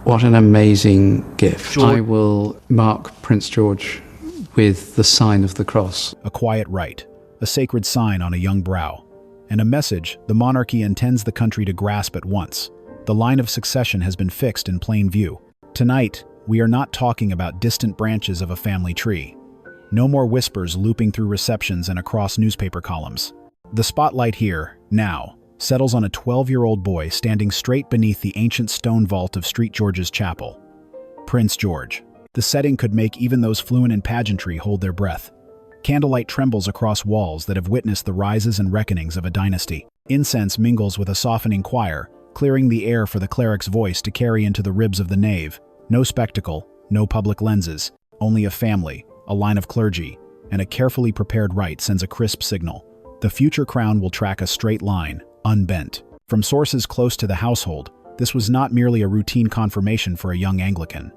What an amazing gift. I will mark Prince George with the sign of the cross. A quiet rite, a sacred sign on a young brow, and a message the monarchy intends the country to grasp at once. The line of succession has been fixed in plain view. Tonight, we are not talking about distant branches of a family tree. No more whispers looping through receptions and across newspaper columns. The spotlight here, now, settles on a 12-year-old boy standing straight beneath the ancient stone vault of St. George's Chapel. Prince George. The setting could make even those fluent in pageantry hold their breath. Candlelight trembles across walls that have witnessed the rises and reckonings of a dynasty. Incense mingles with a softening choir, clearing the air for the cleric's voice to carry into the ribs of the nave. No spectacle, no public lenses, only a family, a line of clergy, and a carefully prepared rite sends a crisp signal. The future crown will track a straight line, unbent. From sources close to the household, this was not merely a routine confirmation for a young Anglican.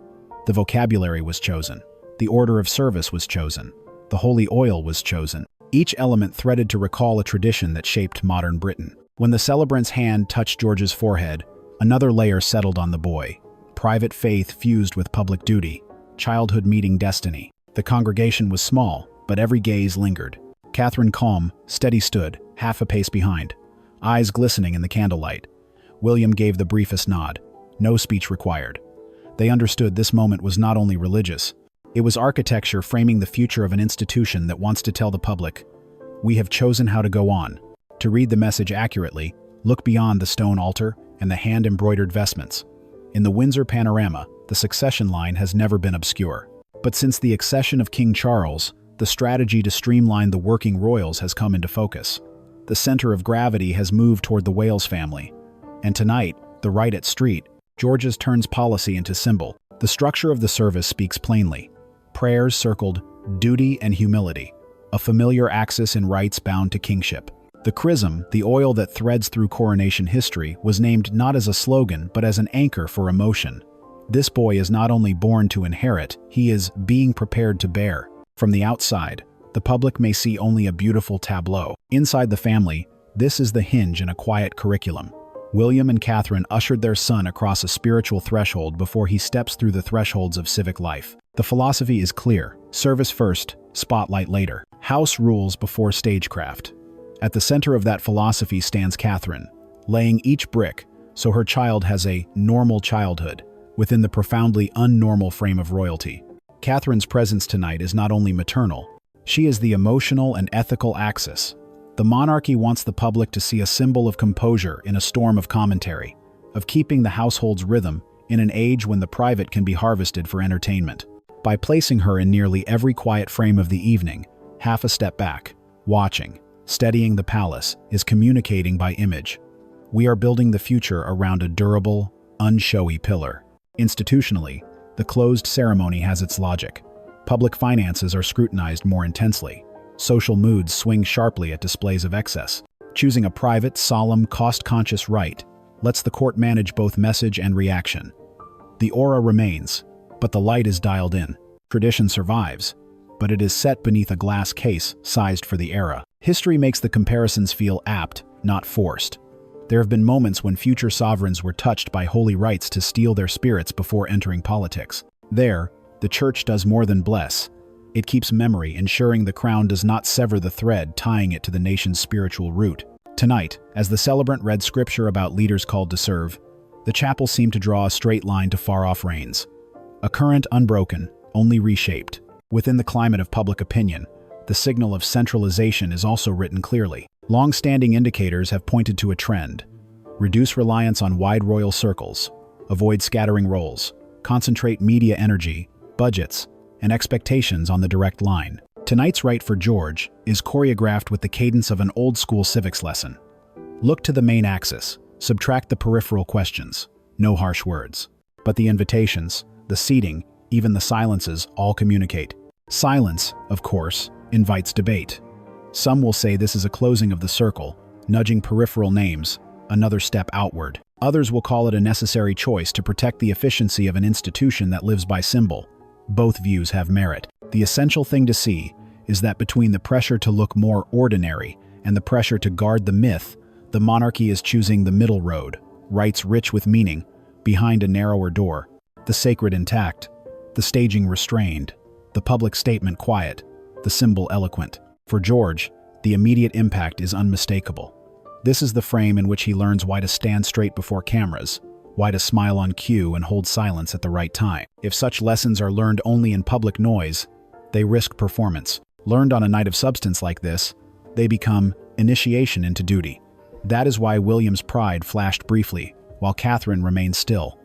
The vocabulary was chosen. The order of service was chosen. The holy oil was chosen. Each element threaded to recall a tradition that shaped modern Britain. When the celebrant's hand touched George's forehead, another layer settled on the boy. Private faith fused with public duty. Childhood meeting destiny. The congregation was small, but every gaze lingered. Catherine, calm, steady, stood, half a pace behind, eyes glistening in the candlelight. William gave the briefest nod. No speech required. They understood this moment was not only religious. It was architecture framing the future of an institution that wants to tell the public, "We have chosen how to go on." To read the message accurately, look beyond the stone altar and the hand-embroidered vestments. In the Windsor panorama, the succession line has never been obscure. But since the accession of King Charles, the strategy to streamline the working royals has come into focus. The center of gravity has moved toward the Wales family. And tonight, the rite at St. George's turns policy into symbol. The structure of the service speaks plainly. Prayers circled duty and humility, a familiar axis in rites bound to kingship. The chrism, the oil that threads through coronation history, was named not as a slogan but as an anchor for emotion. This boy is not only born to inherit, he is being prepared to bear. From the outside, the public may see only a beautiful tableau. Inside the family, this is the hinge in a quiet curriculum. William and Catherine ushered their son across a spiritual threshold before he steps through the thresholds of civic life. The philosophy is clear: service first, spotlight later. House rules before stagecraft. At the center of that philosophy stands Catherine, laying each brick so her child has a normal childhood within the profoundly unnormal frame of royalty. Catherine's presence tonight is not only maternal, she is the emotional and ethical axis. The monarchy wants the public to see a symbol of composure in a storm of commentary, of keeping the household's rhythm in an age when the private can be harvested for entertainment. By placing her in nearly every quiet frame of the evening, half a step back, watching, steadying the palace, is communicating by image. We are building the future around a durable, unshowy pillar. Institutionally, the closed ceremony has its logic. Public finances are scrutinized more intensely. Social moods swing sharply at displays of excess. Choosing a private, solemn, cost-conscious rite lets the court manage both message and reaction. The aura remains, but the light is dialed in. Tradition survives, but it is set beneath a glass case sized for the era. History makes the comparisons feel apt, not forced. There have been moments when future sovereigns were touched by holy rites to steel their spirits before entering politics. There, the church does more than bless. It keeps memory, ensuring the crown does not sever the thread tying it to the nation's spiritual root. Tonight, as the celebrant read scripture about leaders called to serve, the chapel seemed to draw a straight line to far-off reigns. A current unbroken, only reshaped. Within the climate of public opinion, the signal of centralization is also written clearly. Long-standing indicators have pointed to a trend. Reduce reliance on wide royal circles, avoid scattering roles, concentrate media energy, budgets, and expectations on the direct line. Tonight's rite for George is choreographed with the cadence of an old-school civics lesson. Look to the main axis, subtract the peripheral questions, no harsh words. But the invitations, the seating, even the silences all communicate. Silence, of course, invites debate. Some will say this is a closing of the circle, nudging peripheral names, another step outward. Others will call it a necessary choice to protect the efficiency of an institution that lives by symbol. Both views have merit. The essential thing to see is that between the pressure to look more ordinary and the pressure to guard the myth, the monarchy is choosing the middle road, rites rich with meaning, behind a narrower door. the sacred intact, the staging restrained, the public statement quiet, the symbol eloquent. For George, the immediate impact is unmistakable. This is the frame in which he learns why to stand straight before cameras, why to smile on cue and hold silence at the right time. If such lessons are learned only in public noise, they risk performance. Learned on a night of substance like this, they become initiation into duty. That is why William's pride flashed briefly, while Catherine remained still.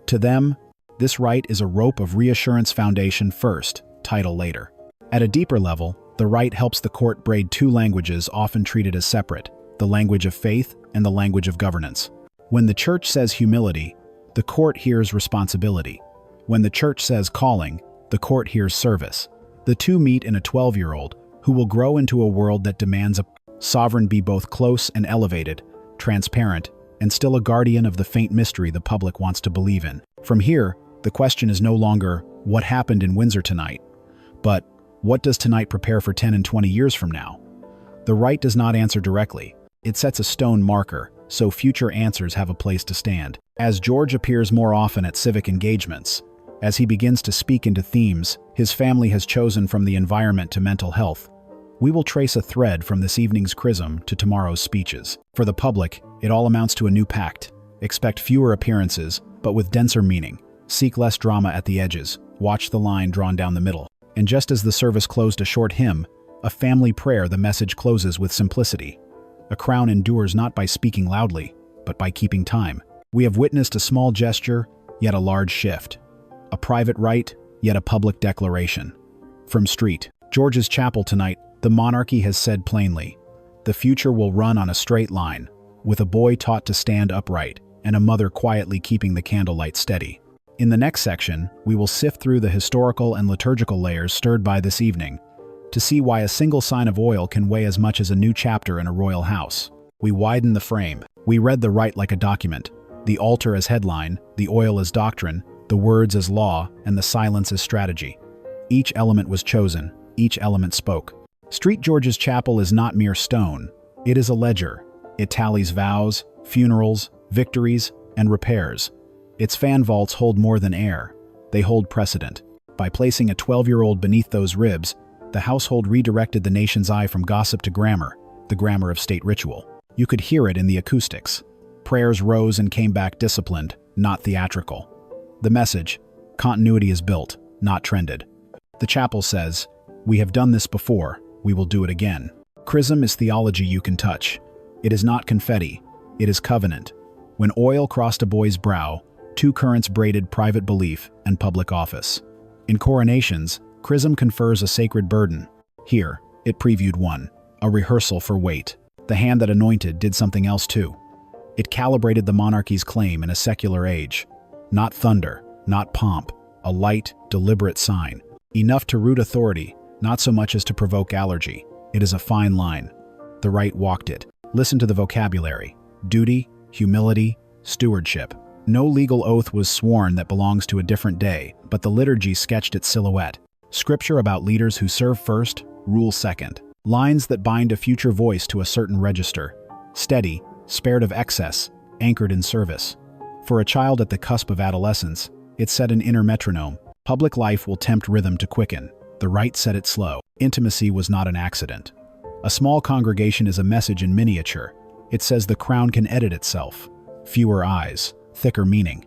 To them, this rite is a rope of reassurance, foundation first, title later. At a deeper level, the rite helps the court braid two languages often treated as separate, the language of faith and the language of governance. When the church says humility, the court hears responsibility. When the church says calling, the court hears service. The two meet in a 12-year-old who will grow into a world that demands a sovereign be both close and elevated, transparent, and still a guardian of the faint mystery the public wants to believe in. From here, the question is no longer, what happened in Windsor tonight? But, what does tonight prepare for 10 and 20 years from now? The rite does not answer directly. It sets a stone marker, so future answers have a place to stand. As George appears more often at civic engagements, as he begins to speak into themes his family has chosen from the environment to mental health, we will trace a thread from this evening's chrism to tomorrow's speeches. For the public, it all amounts to a new pact. Expect fewer appearances, but with denser meaning. Seek less drama at the edges. Watch the line drawn down the middle. And just as the service closed a short hymn, a family prayer, the message closes with simplicity. A crown endures not by speaking loudly, but by keeping time. We have witnessed a small gesture, yet a large shift. A private rite, yet a public declaration. From St. George's Chapel tonight, the monarchy has said plainly, the future will run on a straight line, with a boy taught to stand upright and a mother quietly keeping the candlelight steady. In the next section, we will sift through the historical and liturgical layers stirred by this evening, to see why a single sign of oil can weigh as much as a new chapter in a royal house. We widen the frame. We read the rite like a document, the altar as headline, the oil as doctrine, the words as law, and the silence as strategy. Each element was chosen, each element spoke. St. George's Chapel is not mere stone. It is a ledger. It tallies vows, funerals, victories, and repairs. Its fan vaults hold more than air. They hold precedent. By placing a 12-year-old beneath those ribs, the household redirected the nation's eye from gossip to grammar, the grammar of state ritual. You could hear it in the acoustics. Prayers rose and came back disciplined, not theatrical. The message, continuity is built, not trended. The chapel says, we have done this before, we will do it again. Chrism is theology you can touch. It is not confetti, it is covenant. When oil crossed a boy's brow, two currents braided private belief and public office. In coronations, chrism confers a sacred burden. Here, it previewed one, a rehearsal for weight. The hand that anointed did something else too. It calibrated the monarchy's claim in a secular age. Not thunder, not pomp, a light, deliberate sign. Enough to root authority, not so much as to provoke allergy. It is a fine line. The rite walked it. Listen to the vocabulary. Duty, humility, stewardship. No legal oath was sworn that belongs to a different day, but the liturgy sketched its silhouette. Scripture about leaders who serve first, rule second. Lines that bind a future voice to a certain register. Steady, spared of excess, anchored in service. For a child at the cusp of adolescence, it set an inner metronome. Public life will tempt rhythm to quicken. The rite set it slow. Intimacy was not an accident. A small congregation is a message in miniature. It says the crown can edit itself. Fewer eyes, thicker meaning.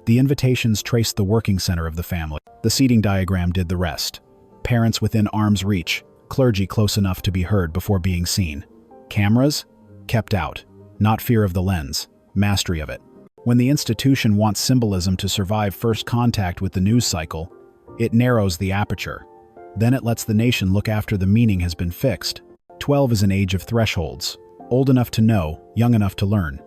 The invitations traced the working center of the family. The seating diagram did the rest. Parents within arm's reach, clergy close enough to be heard before being seen. Cameras? Kept out. Not fear of the lens, mastery of it. When the institution wants symbolism to survive first contact with the news cycle, it narrows the aperture. Then it lets the nation look after the meaning has been fixed. 12 is an age of thresholds. Old enough to know, young enough to learn.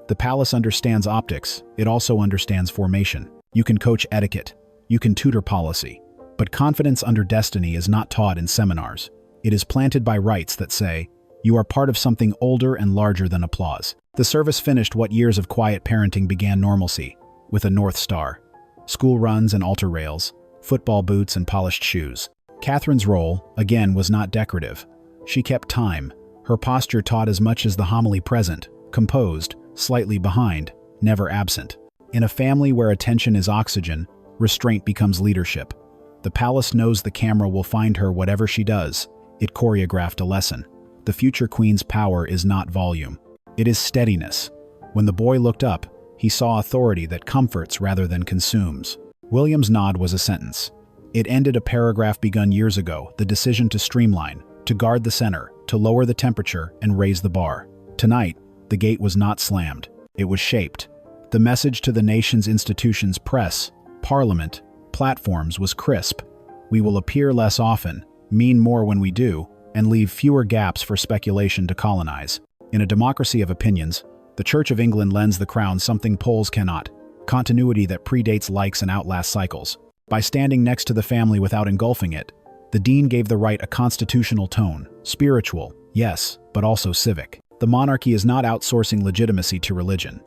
The palace understands optics, it also understands formation. You can coach etiquette, you can tutor policy, but confidence under destiny is not taught in seminars. It is planted by rites that say, you are part of something older and larger than applause. The service finished what years of quiet parenting began normalcy, with a North Star. School runs and altar rails, football boots and polished shoes. Catherine's role, again, was not decorative. She kept time. Her posture taught as much as the homily present, composed, slightly behind, never absent. In a family where attention is oxygen, Restraint becomes leadership. The palace knows the camera will find her whatever she does. It choreographed a lesson. The future queen's power is not volume. It is steadiness. When the boy looked up, he saw authority that comforts rather than consumes. William's nod was a sentence. It ended a paragraph begun years ago, the decision to streamline, to guard the center, to lower the temperature and raise the bar. Tonight, the gate was not slammed. It was shaped. The message to the nation's institutions, press, parliament, platforms was crisp. We will appear less often, mean more when we do, and leave fewer gaps for speculation to colonize. In a democracy of opinions, the Church of England lends the crown something polls cannot: continuity that predates likes and outlasts cycles. By standing next to the family without engulfing it, the Dean gave the rite a constitutional tone, spiritual, yes, but also civic. The monarchy is not outsourcing legitimacy to religion.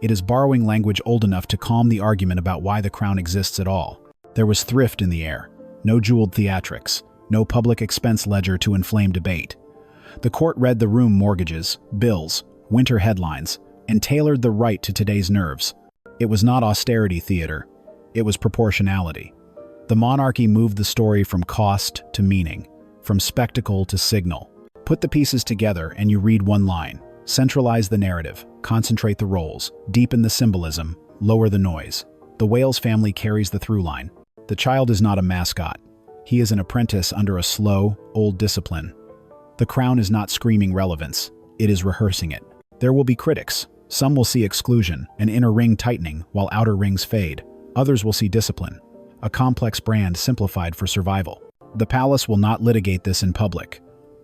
It is borrowing language old enough to calm the argument about why the crown exists at all. There was thrift in the air, no jeweled theatrics, no public expense ledger to inflame debate. The court read the room mortgages, bills, winter headlines, and tailored the rite to today's nerves. It was not austerity theater. It was proportionality. The monarchy moved the story from cost to meaning, from spectacle to signal. Put the pieces together and you read one line. Centralize the narrative, concentrate the roles, deepen the symbolism, lower the noise. The Wales family carries the through line. The child is not a mascot. He is an apprentice under a slow, old discipline. The crown is not screaming relevance. It is rehearsing it. There will be critics. Some will see exclusion, an inner ring tightening while outer rings fade. Others will see discipline, a complex brand simplified for survival. The palace will not litigate this in public.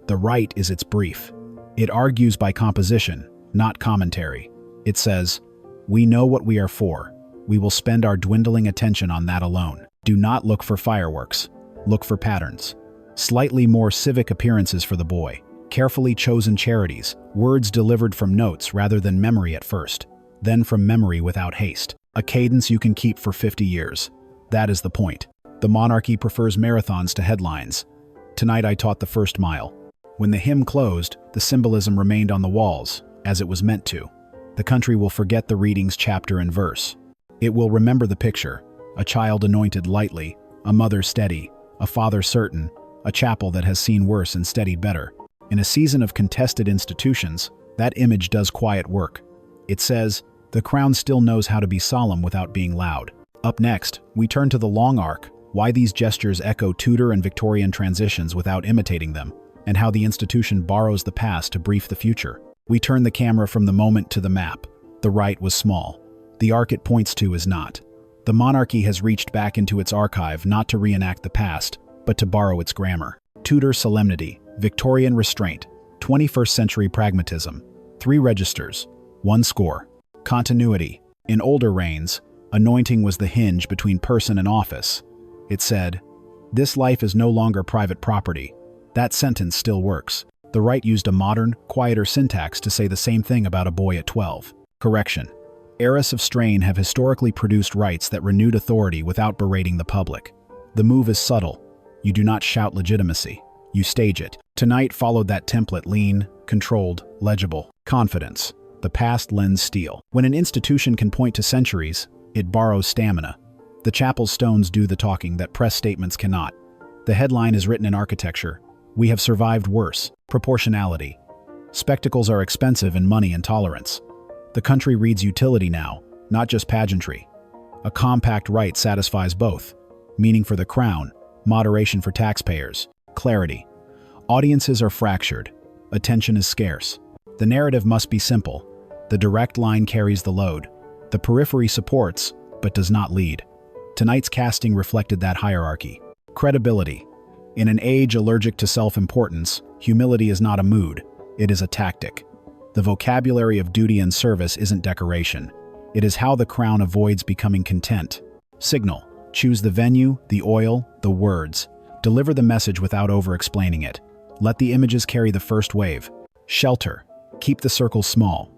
The rite is its brief. It argues by composition, not commentary. It says, "We know what we are for. We will spend our dwindling attention on that alone. Do not look for fireworks. Look for patterns. Slightly more civic appearances for the boy. Carefully chosen charities, words delivered from notes rather than memory at first, then from memory without haste. A cadence you can keep for 50 years. That is the point. The monarchy prefers marathons to headlines. Tonight I taught the first mile. When the hymn closed, the symbolism remained on the walls, as it was meant to. The country will forget the readings chapter and verse. It will remember the picture: a child anointed lightly, a mother steady, a father certain, a chapel that has seen worse and steadied better. In a season of contested institutions, that image does quiet work. It says, the crown still knows how to be solemn without being loud. Up next, we turn to the long arc, why these gestures echo Tudor and Victorian transitions without imitating them, and how the institution borrows the past to brief the future. We turn the camera from the moment to the map. The rite was small. The arc it points to is not. The monarchy has reached back into its archive not to reenact the past, but to borrow its grammar. Tudor solemnity, Victorian restraint, 21st century pragmatism. 3 registers, 1 score. Continuity. In older reigns, anointing was the hinge between person and office. It said, "This life is no longer private property." That sentence still works. The rite used a modern, quieter syntax to say the same thing about a boy at 12. Correction. Eras of strain have historically produced rites that renewed authority without berating the public. The move is subtle. You do not shout legitimacy. You stage it. Tonight followed that template: lean, controlled, legible. Confidence. The past lends steel. When an institution can point to centuries, it borrows stamina. The chapel's stones do the talking that press statements cannot. The headline is written in architecture: "We have survived worse." Proportionality. Spectacles are expensive in money and tolerance. The country reads utility now, not just pageantry. A compact rite satisfies both. Meaning for the crown, moderation for taxpayers, clarity. Audiences are fractured. Attention is scarce. The narrative must be simple. The direct line carries the load. The periphery supports, but does not lead. Tonight's casting reflected that hierarchy. Credibility. In an age allergic to self-importance, humility is not a mood, it is a tactic. The vocabulary of duty and service isn't decoration. It is how the crown avoids becoming content. Signal. Choose the venue, the oil, the words. Deliver the message without over-explaining it. Let the images carry the first wave. Shelter. Keep the circle small.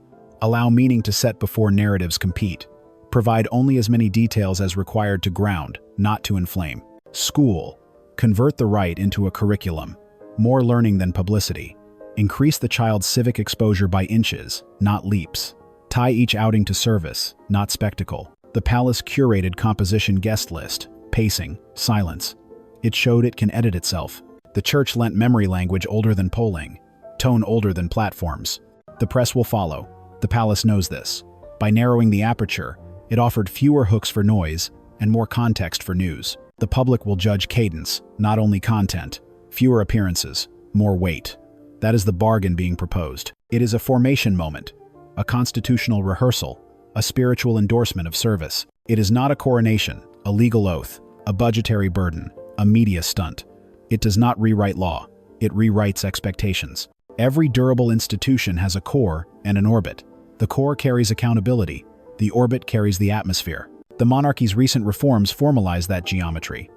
Allow meaning to set before narratives compete. Provide only as many details as required to ground, not to inflame. School. Convert the rite into a curriculum. More learning than publicity. Increase the child's civic exposure by inches, not leaps. Tie each outing to service, not spectacle. The palace curated composition guest list, pacing, silence. It showed it can edit itself. The church lent memory language older than polling, tone older than platforms. The press will follow. The palace knows this. By narrowing the aperture, it offered fewer hooks for noise and more context for news. The public will judge cadence, not only content. Fewer appearances, more weight. That is the bargain being proposed. It is a formation moment, a constitutional rehearsal, a spiritual endorsement of service. It is not a coronation, a legal oath, a budgetary burden, a media stunt. It does not rewrite law. It rewrites expectations. Every durable institution has a core and an orbit. The core carries accountability. The orbit carries the atmosphere. The monarchy's recent reforms formalize that geometry.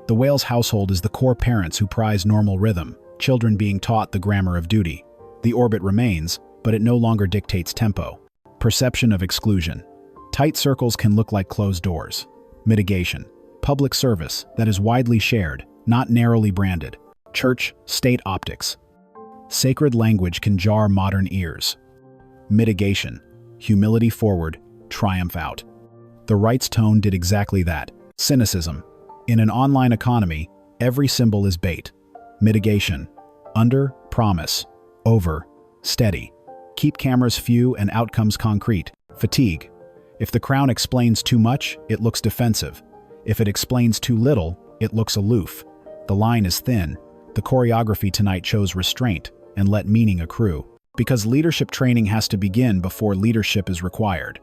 The Wales household is the core parents who prize normal rhythm, children being taught the grammar of duty. The orbit remains, but it no longer dictates tempo. Perception of exclusion. Tight circles can look like closed doors. Mitigation. Public service that is widely shared, not narrowly branded. Church-state optics. Sacred language can jar modern ears. Mitigation. Humility forward, triumph out. The rite's tone did exactly that. Cynicism. In an online economy, every symbol is bait. Mitigation. Under, promise. Over, steady. Keep cameras few and outcomes concrete. Fatigue. If the crown explains too much, it looks defensive. If it explains too little, it looks aloof. The line is thin. The choreography tonight chose restraint and let meaning accrue. Because leadership training has to begin before leadership is required.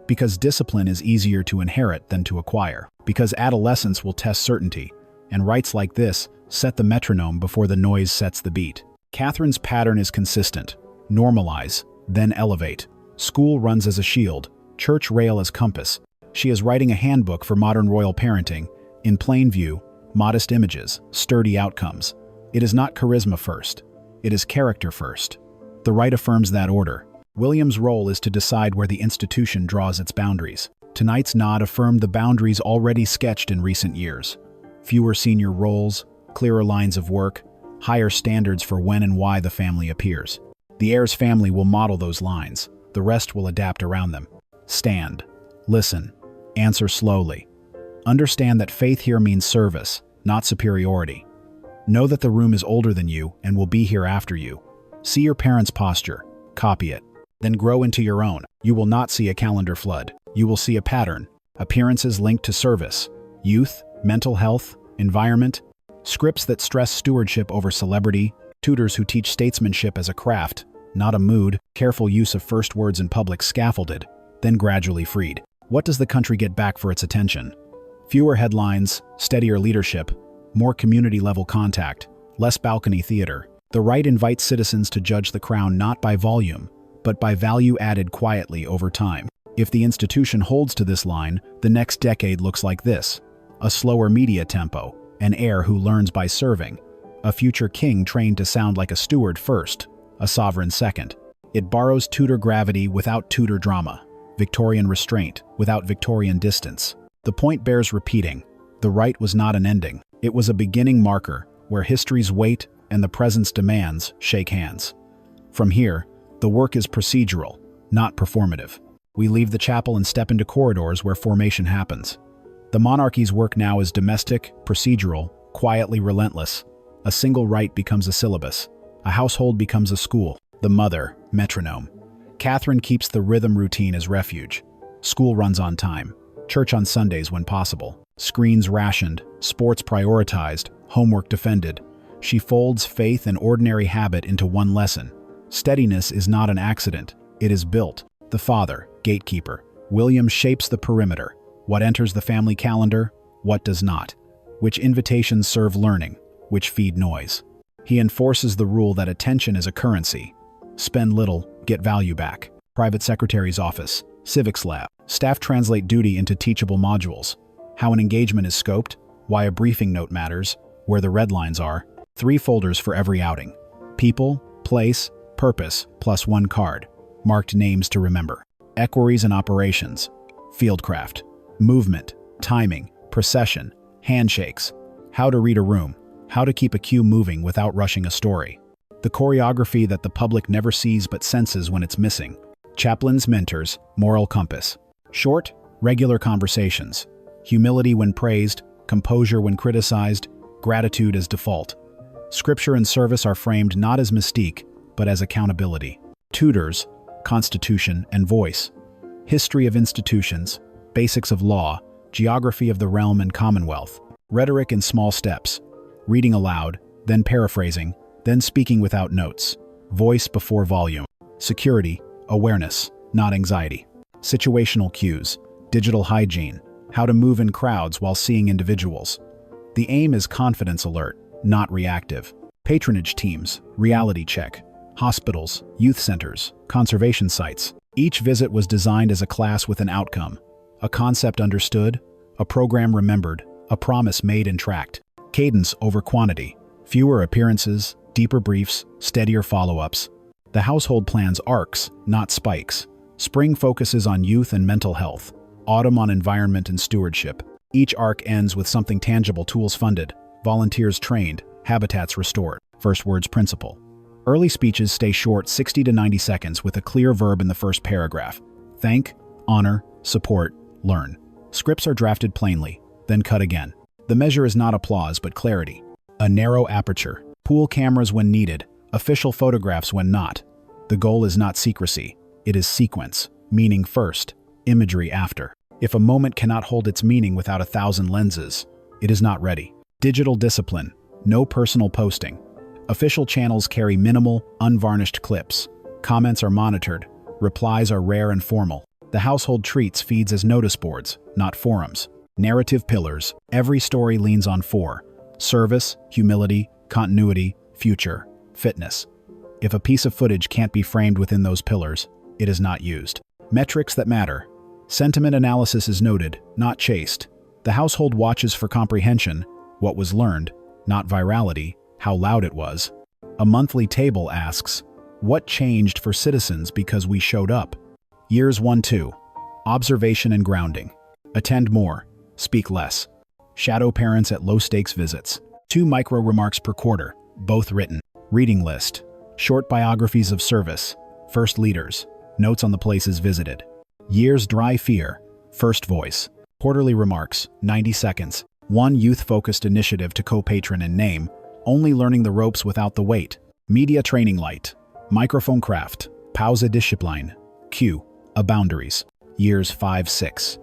Because discipline is easier to inherit than to acquire. Because adolescence will test certainty, and rites like this set the metronome before the noise sets the beat. Catherine's pattern is consistent. Normalize, then elevate. School runs as a shield, church rail as compass. She is writing a handbook for modern royal parenting, in plain view, modest images, sturdy outcomes. It is not charisma first. It is character first. The rite affirms that order. William's role is to decide where the institution draws its boundaries. Tonight's nod affirmed the boundaries already sketched in recent years. Fewer senior roles, clearer lines of work, higher standards for when and why the family appears. The heir's family will model those lines. The rest will adapt around them. Stand. Listen. Answer slowly. Understand that faith here means service, not superiority. Know that the room is older than you and will be here after you. See your parents' posture. Copy it. Then grow into your own. You will not see a calendar flood. You will see a pattern. Appearances linked to service. Youth, mental health, environment. Scripts that stress stewardship over celebrity. Tutors who teach statesmanship as a craft, not a mood. Careful use of first words in public scaffolded, then gradually freed. What does the country get back for its attention? Fewer headlines, steadier leadership, more community-level contact, less balcony theater. The rite invites citizens to judge the crown not by volume, but by value added quietly over time. If the institution holds to this line, the next decade looks like this: a slower media tempo, an heir who learns by serving, a future king trained to sound like a steward first, a sovereign second. It borrows Tudor gravity without Tudor drama, Victorian restraint without Victorian distance. The point bears repeating. The rite was not an ending. It was a beginning marker where history's weight and the present's demands shake hands. From here, the work is procedural, not performative. We leave the chapel and step into corridors where formation happens. The monarchy's work now is domestic, procedural, quietly relentless. A single rite becomes a syllabus. A household becomes a school. The mother, metronome. Catherine keeps the rhythm routine as refuge. School runs on time. Church on Sundays when possible. Screens rationed. Sports prioritized. Homework defended. She folds faith and ordinary habit into one lesson. Steadiness is not an accident. It is built. The father, gatekeeper. William shapes the perimeter. What enters the family calendar, what does not. Which invitations serve learning, which feed noise. He enforces the rule that attention is a currency. Spend little, get value back. Private secretary's office, civics lab. Staff translate duty into teachable modules. How an engagement is scoped, why a briefing note matters, where the red lines are. 3 folders for every outing. People, place, purpose, plus 1 card. Marked names to remember. Equerries and operations. Fieldcraft. Movement, timing, procession, handshakes. How to read a room. How to keep a cue moving without rushing a story. The choreography that the public never sees but senses when it's missing. Chaplain's mentors, moral compass. Short, Regular conversations. Humility when praised, composure when criticized, gratitude as default. Scripture and service are framed not as mystique, but as accountability. Tutors, constitution, and voice. History of institutions, basics of law, geography of the realm and commonwealth. Rhetoric in small steps. Reading aloud, then paraphrasing, then speaking without notes. Voice before volume. Security, awareness, not anxiety. Situational cues, digital hygiene, how to move in crowds while seeing individuals. The aim is confidence alert, not reactive. Patronage teams, reality check. Hospitals, youth centers, conservation sites. Each visit was designed as a class with an outcome. A concept understood, a program remembered, a promise made and tracked. Cadence over quantity. Fewer appearances, deeper briefs, steadier follow-ups. The household plans arcs, not spikes. Spring focuses on youth and mental health. Autumn on environment and stewardship. Each arc ends with something tangible: tools funded, volunteers trained, habitats restored. First words principle. Early speeches stay short, 60 to 90 seconds, with a clear verb in the first paragraph. Thank, honor, support, learn. Scripts are drafted plainly, then cut again. The measure is not applause, but clarity. A narrow aperture. Pool cameras when needed, official photographs when not. The goal is not secrecy, it is sequence, meaning first, imagery after. If a moment cannot hold its meaning without 1,000 lenses, it is not ready. Digital discipline, no personal posting. Official channels carry minimal, unvarnished clips. Comments are monitored, replies are rare and formal. The household treats feeds as notice boards, not forums. Narrative pillars, every story leans on 4. Service, humility, continuity, future, fitness. If a piece of footage can't be framed within those pillars, it is not used. Metrics that matter. Sentiment analysis is noted, not chased. The household watches for comprehension, what was learned, not virality, how loud it was. A monthly table asks, what changed for citizens because we showed up? Years 1-2. Observation and grounding. Attend more, speak less. Shadow parents at low-stakes visits. 2 micro remarks per quarter, both written. Reading list. Short biographies of service. First leaders. Notes on the places visited. Years dry fear. First voice. Quarterly remarks, 90 seconds. 1 youth-focused initiative to co-patron and name. Only learning the ropes without the weight. Media training light. Microphone craft. Pause discipline. Q. A boundaries. Years 5-6.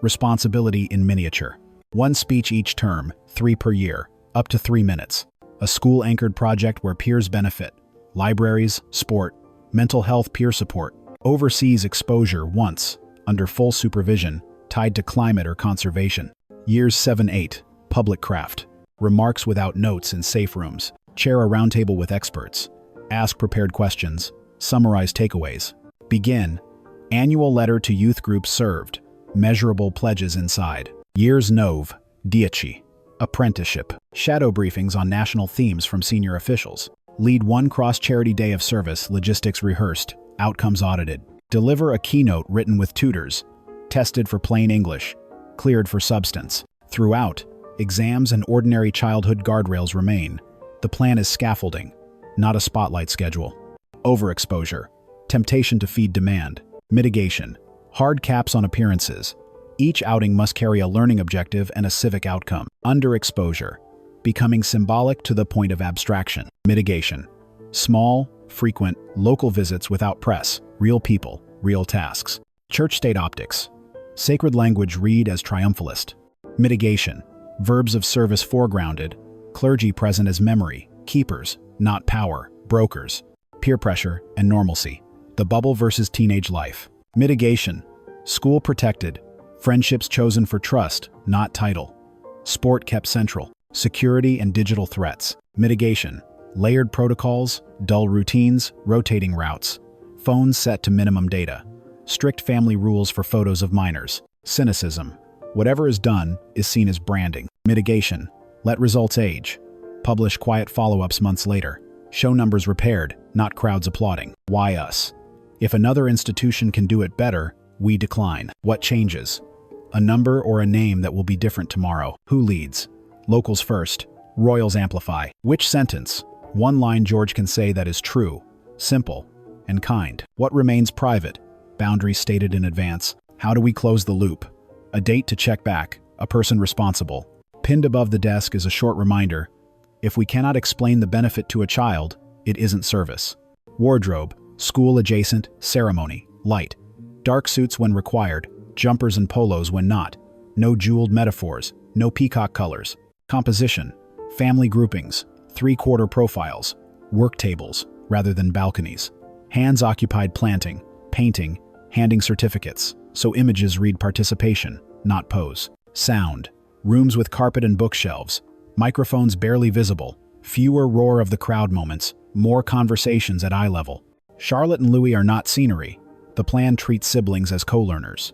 Responsibility in miniature. 1 speech each term, 3 per year, up to 3 minutes. A school-anchored project where peers benefit. Libraries, sport, mental health peer support. Overseas exposure once, under full supervision, tied to climate or conservation. Years 7-8. Public craft. Remarks without notes in safe rooms. Chair a roundtable with experts. Ask prepared questions. Summarize takeaways. Begin. Annual letter to youth groups served. Measurable pledges inside. Years Nov. 10. Apprenticeship. Shadow briefings on national themes from senior officials. Lead 1 cross-charity day of service, logistics rehearsed, outcomes audited. Deliver a keynote written with tutors. Tested for plain English. Cleared for substance. Throughout, exams and ordinary childhood guardrails remain. The plan is scaffolding, not a spotlight schedule. Overexposure. Temptation to feed demand. Mitigation. Hard caps on appearances. Each outing must carry a learning objective and a civic outcome. Underexposure. Becoming symbolic to the point of abstraction. Mitigation. Small, frequent, local visits without press. Real people, real tasks. Church-state optics. Sacred language read as triumphalist. Mitigation. Verbs of service foregrounded. Clergy present as memory. Keepers, not power. Brokers. Peer pressure and normalcy. The bubble versus teenage life. Mitigation. School protected. Friendships chosen for trust, not title. Sport kept central. Security and digital threats. Mitigation. Layered protocols, dull routines, rotating routes. Phones set to minimum data. Strict family rules for photos of minors. Cynicism. Whatever is done is seen as branding. Mitigation. Let results age. Publish quiet follow-ups months later. Show numbers repaired, not crowds applauding. Why us? If another institution can do it better, we decline. What changes? A number or a name that will be different tomorrow. Who leads? Locals first. Royals amplify. Which sentence? 1 line George can say that is true, simple, and kind. What remains private? Boundaries stated in advance. How do we close the loop? A date to check back, a person responsible. Pinned above the desk is a short reminder. If we cannot explain the benefit to a child, it isn't service. Wardrobe, school adjacent, ceremony, light. Dark suits when required, jumpers and polos when not. No jeweled metaphors, no peacock colors. Composition, family groupings, three-quarter profiles, work tables rather than balconies. Hands occupied planting, painting, handing certificates, so images read participation, not pose. Sound, rooms with carpet and bookshelves, microphones barely visible, fewer roar of the crowd moments, more conversations at eye level. Charlotte and Louis are not scenery. The plan treats siblings as co-learners.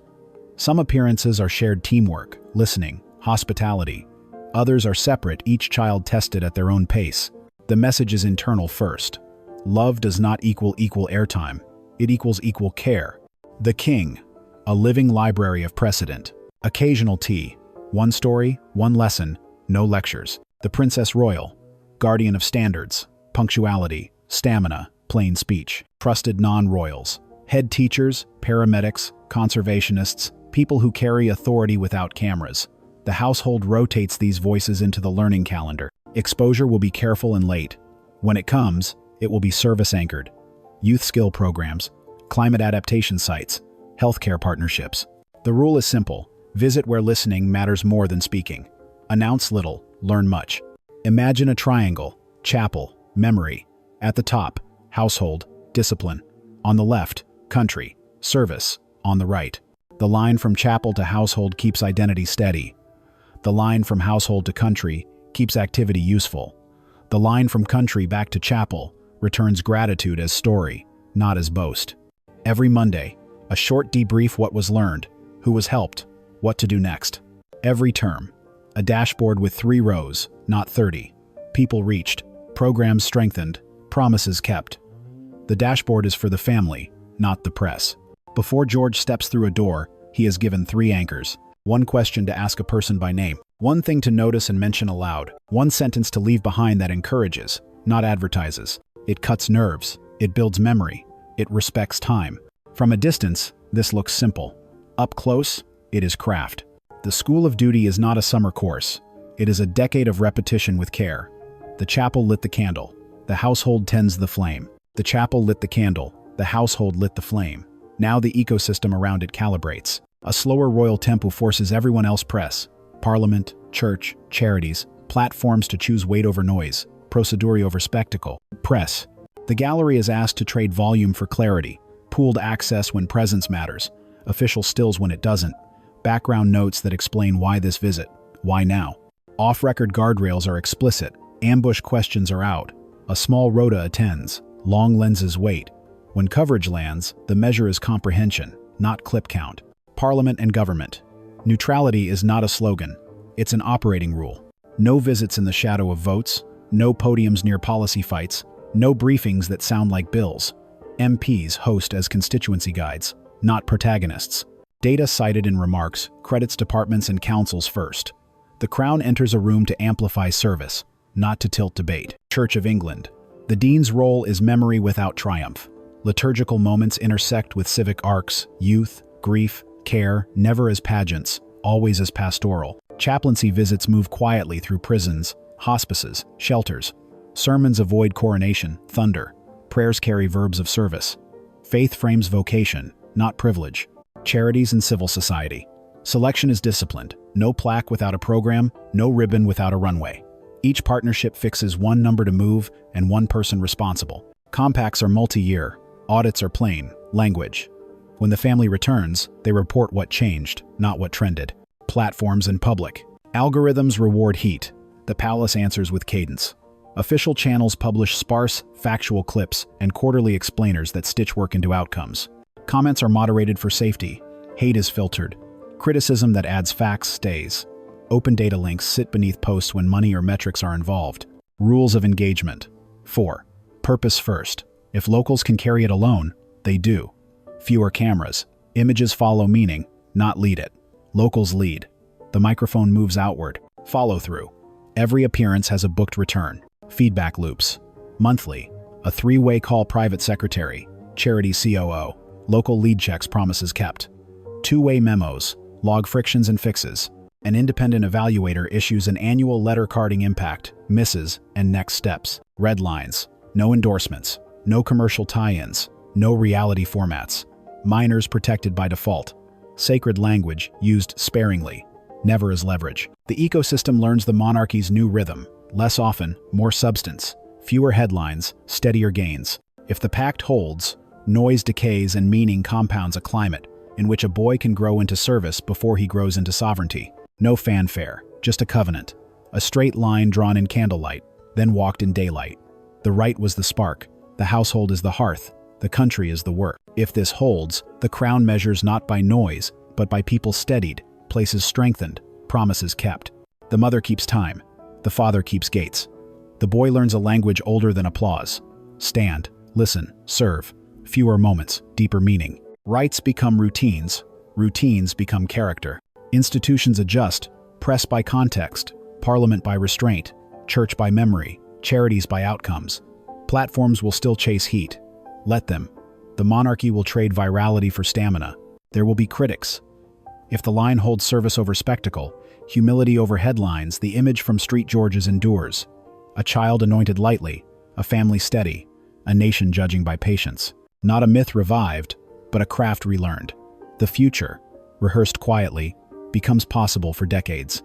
Some appearances are shared teamwork, listening, hospitality. Others are separate, each child tested at their own pace. The message is internal first. Love does not equal airtime. It equals equal care. The King, a living library of precedent. Occasional tea. One story, one lesson, no lectures. The Princess Royal, guardian of standards, punctuality, stamina, plain speech. Trusted non-royals. Head teachers, paramedics, conservationists, people who carry authority without cameras. The household rotates these voices into the learning calendar. Exposure will be careful and late. When it comes, it will be service-anchored. Youth skill programs, climate adaptation sites, healthcare partnerships. The rule is simple. Visit where listening matters more than speaking. Announce little, learn much. Imagine a triangle, chapel, memory. At the top, household, discipline. On the left, country, service. On the right. The line from chapel to household keeps identity steady. The line from household to country keeps activity useful. The line from country back to chapel returns gratitude as story, not as boast. Every Monday, a short debrief: what was learned, who was helped, what to do next. Every term, a dashboard with 3 rows, not 30. People reached, programs strengthened, promises kept. The dashboard is for the family, not the press. Before George steps through a door, he is given 3 anchors. 1 question to ask a person by name. 1 thing to notice and mention aloud. 1 sentence to leave behind that encourages, not advertises. It cuts nerves. It builds memory. It respects time. From a distance, this looks simple. Up close, it is craft. The School of Duty is not a summer course. It is a decade of repetition with care. The chapel lit the candle. The household tends the flame. The chapel lit the candle. The household lit the flame. Now the ecosystem around it calibrates. A slower royal tempo forces everyone else press. Parliament, church, charities, platforms to choose weight over noise, procedure over spectacle. Press. The gallery is asked to trade volume for clarity, pooled access when presence matters, official stills when it doesn't, background notes that explain why this visit, why now. Off-record guardrails are explicit, ambush questions are out, a small rota attends, long lenses wait. When coverage lands, the measure is comprehension, not clip count. Parliament and government. Neutrality is not a slogan, it's an operating rule. No visits in the shadow of votes, no podiums near policy fights, no briefings that sound like bills. MPs host as constituency guides, not protagonists. Data cited in remarks credits departments and councils first. The Crown enters a room to amplify service, not to tilt debate. Church of England. The Dean's role is memory without triumph. Liturgical moments intersect with civic arcs, youth, grief, care, never as pageants, always as pastoral. Chaplaincy visits move quietly through prisons, hospices, shelters. Sermons avoid coronation, thunder. Prayers carry verbs of service. Faith frames vocation, not privilege. Charities and civil society. Selection is disciplined. No plaque without a program, no ribbon without a runway. Each partnership fixes 1 number to move and 1 person responsible. Compacts are multi-year. Audits are plain, language. When the family returns, they report what changed, not what trended. Platforms and public. Algorithms reward heat. The palace answers with cadence. Official channels publish sparse, factual clips and quarterly explainers that stitch work into outcomes. Comments are moderated for safety. Hate is filtered. Criticism that adds facts stays. Open data links sit beneath posts when money or metrics are involved. Rules of engagement. 4. Purpose first. If locals can carry it alone, they do. Fewer cameras. Images follow meaning, not lead it. Locals lead. The microphone moves outward. Follow through. Every appearance has a booked return. Feedback loops. Monthly. A 3-way call: private secretary, charity COO, local lead checks, promises kept. 2-way memos. log frictions and fixes. An independent evaluator issues an annual letter carding impact, misses, and next steps. Red lines. No endorsements. No commercial tie-ins. No reality formats. Minors protected by default. Sacred language used sparingly, never as leverage. The ecosystem learns the monarchy's new rhythm. Less often, more substance. Fewer headlines, steadier gains. If the pact holds, noise decays and meaning compounds a climate in which a boy can grow into service before he grows into sovereignty. No fanfare, just a covenant. A straight line drawn in candlelight, then walked in daylight. The rite was the spark, the household is the hearth, the country is the work. If this holds, the crown measures not by noise, but by people steadied, places strengthened, promises kept. The mother keeps time, the father keeps gates. The boy learns a language older than applause. Stand, listen, serve. Fewer moments, deeper meaning. Rites become routines, routines become character. Institutions adjust, press by context, parliament by restraint, church by memory, charities by outcomes. Platforms will still chase heat. Let them. The monarchy will trade virality for stamina. There will be critics. If the line holds service over spectacle, humility over headlines, the image from Street George's endures. A child anointed lightly, a family steady, a nation judging by patience. Not a myth revived, but a craft relearned. The future, rehearsed quietly, becomes possible for decades.